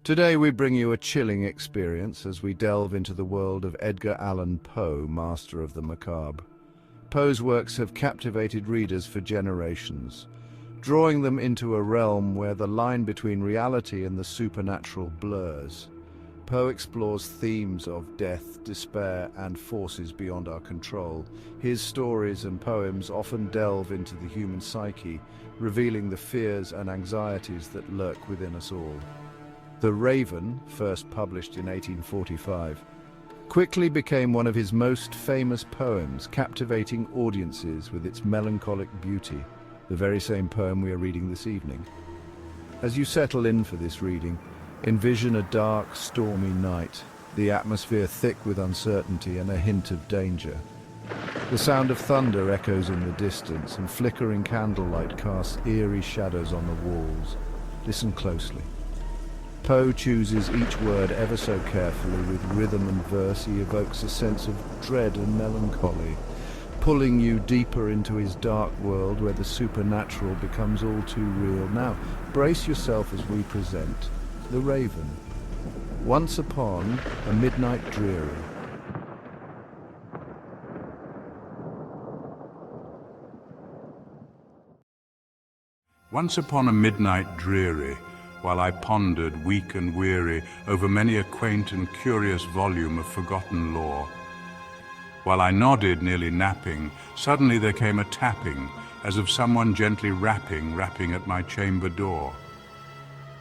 Today we bring you a chilling experience as we delve into the world of Edgar Allan Poe, master of the macabre. Poe's works have captivated readers for generations, drawing them into a realm where the line between reality and the supernatural blurs. Poe explores themes of death, despair, and forces beyond our control. His stories and poems often delve into the human psyche, revealing the fears and anxieties that lurk within us all. The Raven, first published in 1845, quickly became one of his most famous poems, captivating audiences with its melancholic beauty, the very same poem we are reading this evening. As you settle in for this reading, envision a dark, stormy night, the atmosphere thick with uncertainty and a hint of danger. The sound of thunder echoes in the distance, and flickering candlelight casts eerie shadows on the walls. Listen closely. Poe chooses each word ever so carefully. With rhythm and verse, he evokes a sense of dread and melancholy, pulling you deeper into his dark world where the supernatural becomes all too real. Now, brace yourself as we present The Raven. Once upon a midnight dreary. Once upon a midnight dreary, while I pondered, weak and weary, over many a quaint and curious volume of forgotten lore. While I nodded, nearly napping, suddenly there came a tapping, as of someone gently rapping at my chamber door.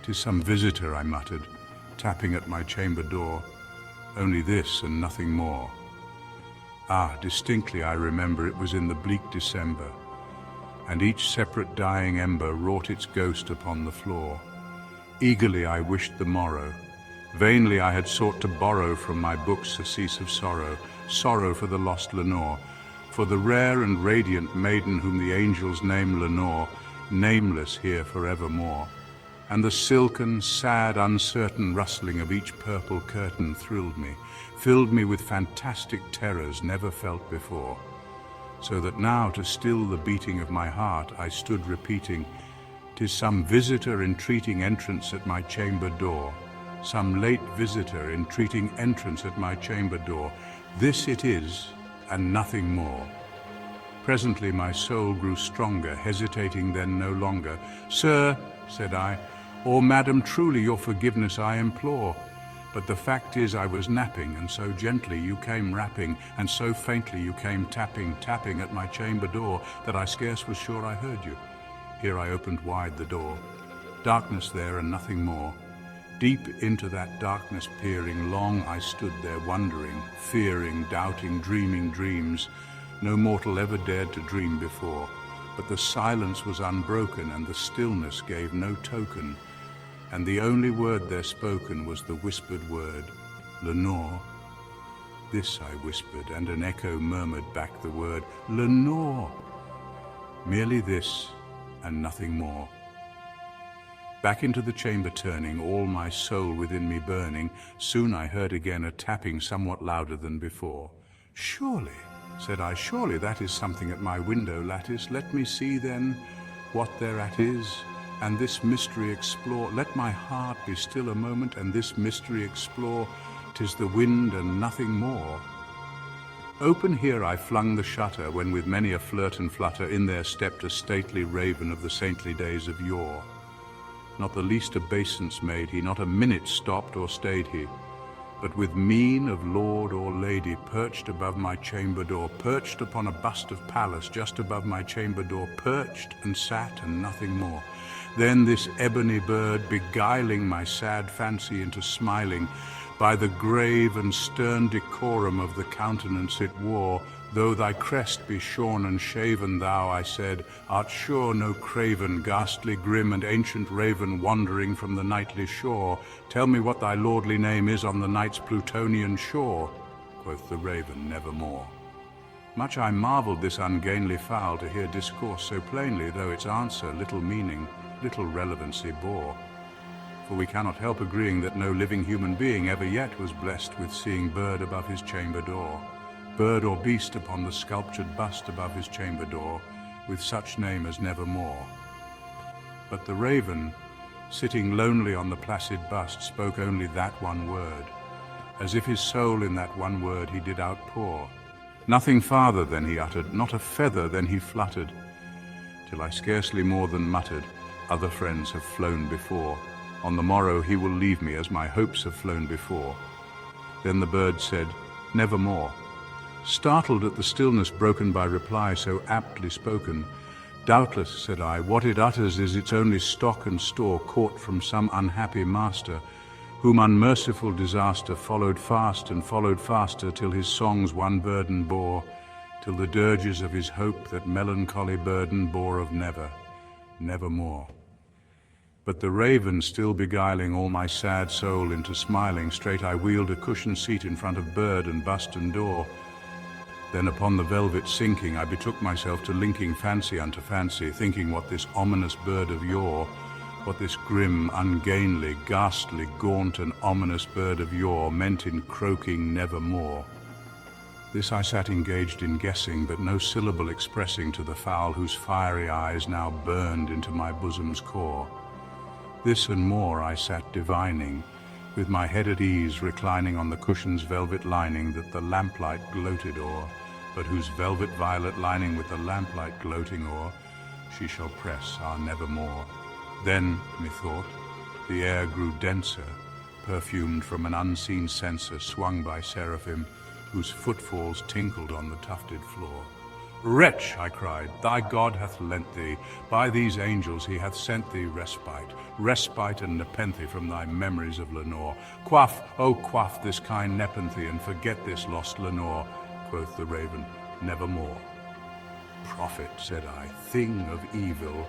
"'Tis some visitor," I muttered, tapping at my chamber door. Only this and nothing more. Distinctly I remember it was in the bleak December, and each separate dying ember wrought its ghost upon the floor. Eagerly I wished the morrow. Vainly I had sought to borrow from my books surcease of sorrow, sorrow for the lost Lenore, for the rare and radiant maiden whom the angels name Lenore, nameless here forevermore. And the silken, sad, uncertain rustling of each purple curtain thrilled me, filled me with fantastic terrors never felt before. So that now, to still the beating of my heart, I stood repeating, "'Tis some visitor entreating entrance at my chamber door, some late visitor entreating entrance at my chamber door. This it is, and nothing more." Presently my soul grew stronger, hesitating then no longer. "Sir," said I, "or Madam, truly your forgiveness I implore. But the fact is I was napping, and so gently you came rapping, and so faintly you came tapping at my chamber door, that I scarce was sure I heard you." Here I opened wide the door. Darkness there and nothing more. Deep into that darkness peering, long I stood there wondering, fearing, doubting, dreaming dreams no mortal ever dared to dream before. But the silence was unbroken, and the stillness gave no token, and the only word there spoken was the whispered word, "Lenore." This I whispered, and an echo murmured back the word, "Lenore." Merely this, and nothing more. Back into the chamber turning, all my soul within me burning, soon I heard again a tapping somewhat louder than before. "Surely," said I, "surely that is something at my window lattice. Let me see then what thereat is, and this mystery explore. Let my heart be still a moment, and this mystery explore. 'Tis the wind and nothing more." Open here I flung the shutter, when with many a flirt and flutter in there stepped a stately raven of the saintly days of yore. Not the least obeisance made he, not a minute stopped or stayed he, but with mien of lord or lady perched above my chamber door, perched upon a bust of Pallas just above my chamber door, perched and sat and nothing more. Then this ebony bird, beguiling my sad fancy into smiling, by the grave and stern decorum of the countenance it wore, "Though thy crest be shorn and shaven, thou," I said, "art sure no craven, ghastly, grim, and ancient raven wandering from the nightly shore. Tell me what thy lordly name is on the night's Plutonian shore." Quoth the raven, "Nevermore." Much I marvelled this ungainly fowl to hear discourse so plainly, though its answer little meaning, little relevancy bore. For we cannot help agreeing that no living human being ever yet was blessed with seeing bird above his chamber door, bird or beast upon the sculptured bust above his chamber door, with such name as Nevermore. But the raven, sitting lonely on the placid bust, spoke only that one word, as if his soul in that one word he did outpour. Nothing farther than he uttered, not a feather than he fluttered, till I scarcely more than muttered, other friends have flown before. On the morrow he will leave me as my hopes have flown before. Then the bird said, nevermore. Startled at the stillness broken by reply so aptly spoken, doubtless, said I, what it utters is its only stock and store caught from some unhappy master, whom unmerciful disaster followed fast and followed faster, till his songs one burden bore, till the dirges of his hope that melancholy burden bore of never, nevermore. But the raven still beguiling all my sad soul into smiling, straight I wheeled a cushioned seat in front of bird and bust and door. Then upon the velvet sinking, I betook myself to linking fancy unto fancy, thinking what this ominous bird of yore, what this grim, ungainly, ghastly, gaunt and ominous bird of yore meant in croaking nevermore. This I sat engaged in guessing, but no syllable expressing to the fowl whose fiery eyes now burned into my bosom's core. This and more I sat divining, with my head at ease reclining on the cushion's velvet lining that the lamplight gloated o'er, but whose velvet violet lining with the lamplight gloating o'er, she shall press our nevermore. Then, methought, the air grew denser, perfumed from an unseen censer swung by seraphim, whose footfalls tinkled on the tufted floor. Wretch, I cried, thy God hath lent thee, by these angels he hath sent thee respite and nepenthe from thy memories of Lenore. Quaff, oh quaff this kind nepenthe, and forget this lost Lenore, quoth the raven, nevermore. Prophet, said I, thing of evil,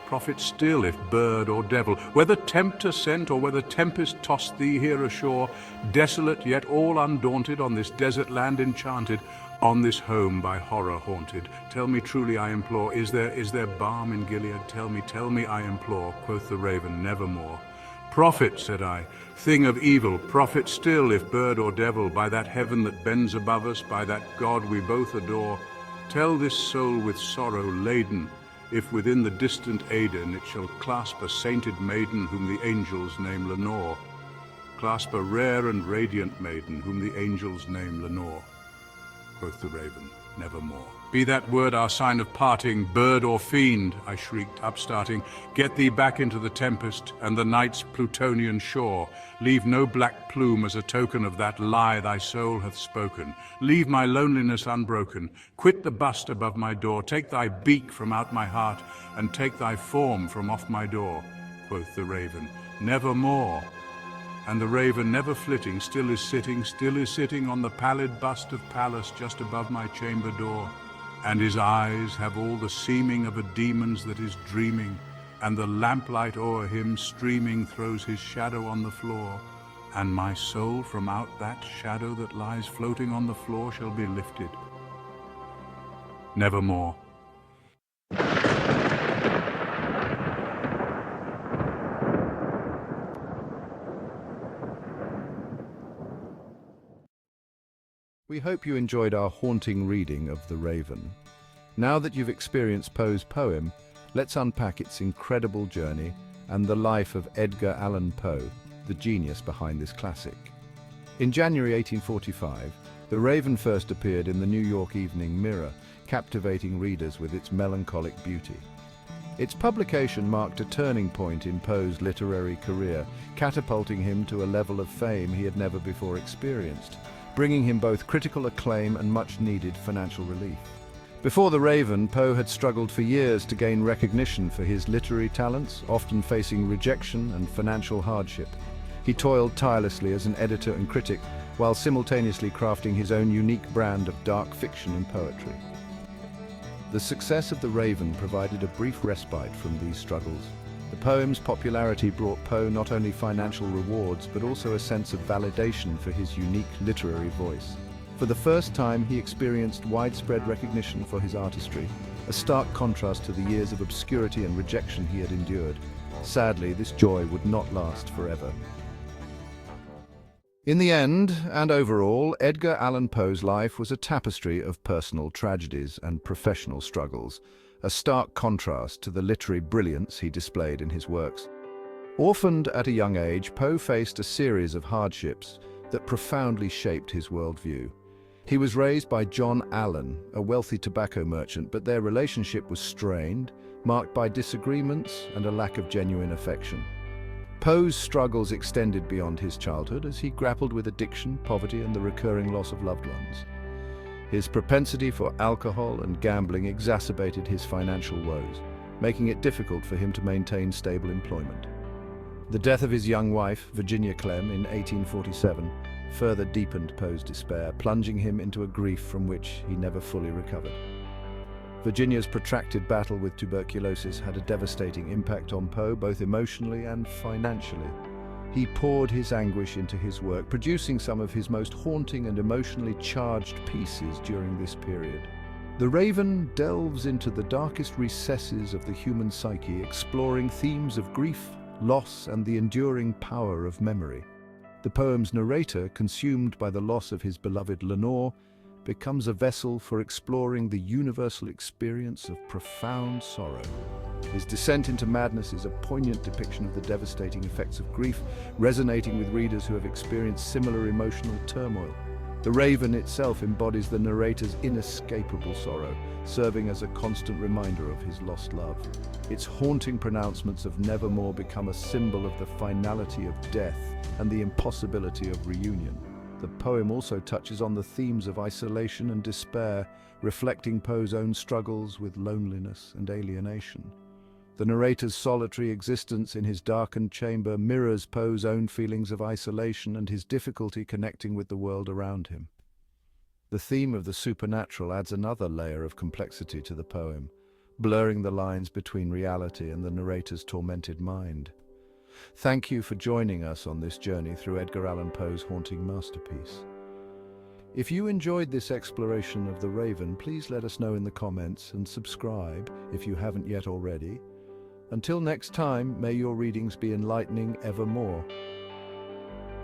prophet still if bird or devil, whether tempter sent or whether tempest tossed thee here ashore, desolate yet all undaunted on this desert land enchanted, on this home by horror haunted. Tell me truly, I implore, is there balm in Gilead? Tell me, I implore, quoth the raven, nevermore. Prophet, said I, thing of evil, prophet still if bird or devil, by that heaven that bends above us, by that God we both adore, tell this soul with sorrow laden, if within the distant Aidenn it shall clasp a sainted maiden whom the angels name Lenore, clasp a rare and radiant maiden whom the angels name Lenore. Quoth the raven, nevermore. Be that word our sign of parting, bird or fiend, I shrieked, upstarting, get thee back into the tempest and the night's Plutonian shore. Leave no black plume as a token of that lie thy soul hath spoken. Leave my loneliness unbroken. Quit the bust above my door. Take thy beak from out my heart, and take thy form from off my door. Quoth the raven, nevermore. And the raven, never flitting, still is sitting on the pallid bust of Pallas just above my chamber door. And his eyes have all the seeming of a demon's that is dreaming, and the lamplight o'er him streaming throws his shadow on the floor, and my soul from out that shadow that lies floating on the floor shall be lifted. Nevermore. We hope you enjoyed our haunting reading of The Raven. Now that you've experienced Poe's poem, let's unpack its incredible journey and the life of Edgar Allan Poe, the genius behind this classic. In January 1845, The Raven first appeared in the New York Evening Mirror, captivating readers with its melancholic beauty. Its publication marked a turning point in Poe's literary career, catapulting him to a level of fame he had never before experienced, bringing him both critical acclaim and much-needed financial relief. Before The Raven, Poe had struggled for years to gain recognition for his literary talents, often facing rejection and financial hardship. He toiled tirelessly as an editor and critic, while simultaneously crafting his own unique brand of dark fiction and poetry. The success of The Raven provided a brief respite from these struggles. The poem's popularity brought Poe not only financial rewards, but also a sense of validation for his unique literary voice. For the first time, he experienced widespread recognition for his artistry, a stark contrast to the years of obscurity and rejection he had endured. Sadly, this joy would not last forever. In the end, and overall, Edgar Allan Poe's life was a tapestry of personal tragedies and professional struggles, a stark contrast to the literary brilliance he displayed in his works. Orphaned at a young age, Poe faced a series of hardships that profoundly shaped his worldview. He was raised by John Allan, a wealthy tobacco merchant, but their relationship was strained, marked by disagreements and a lack of genuine affection. Poe's struggles extended beyond his childhood as he grappled with addiction, poverty, and the recurring loss of loved ones. His propensity for alcohol and gambling exacerbated his financial woes, making it difficult for him to maintain stable employment. The death of his young wife, Virginia Clem, in 1847, further deepened Poe's despair, plunging him into a grief from which he never fully recovered. Virginia's protracted battle with tuberculosis had a devastating impact on Poe, both emotionally and financially. He poured his anguish into his work, producing some of his most haunting and emotionally charged pieces during this period. The Raven delves into the darkest recesses of the human psyche, exploring themes of grief, loss, and the enduring power of memory. The poem's narrator, consumed by the loss of his beloved Lenore, becomes a vessel for exploring the universal experience of profound sorrow. His descent into madness is a poignant depiction of the devastating effects of grief, resonating with readers who have experienced similar emotional turmoil. The Raven itself embodies the narrator's inescapable sorrow, serving as a constant reminder of his lost love. Its haunting pronouncements of nevermore become a symbol of the finality of death and the impossibility of reunion. The poem also touches on the themes of isolation and despair, reflecting Poe's own struggles with loneliness and alienation. The narrator's solitary existence in his darkened chamber mirrors Poe's own feelings of isolation and his difficulty connecting with the world around him. The theme of the supernatural adds another layer of complexity to the poem, blurring the lines between reality and the narrator's tormented mind. Thank you for joining us on this journey through Edgar Allan Poe's haunting masterpiece. If you enjoyed this exploration of the Raven, please let us know in the comments and subscribe if you haven't yet already. Until next time, may your readings be enlightening evermore.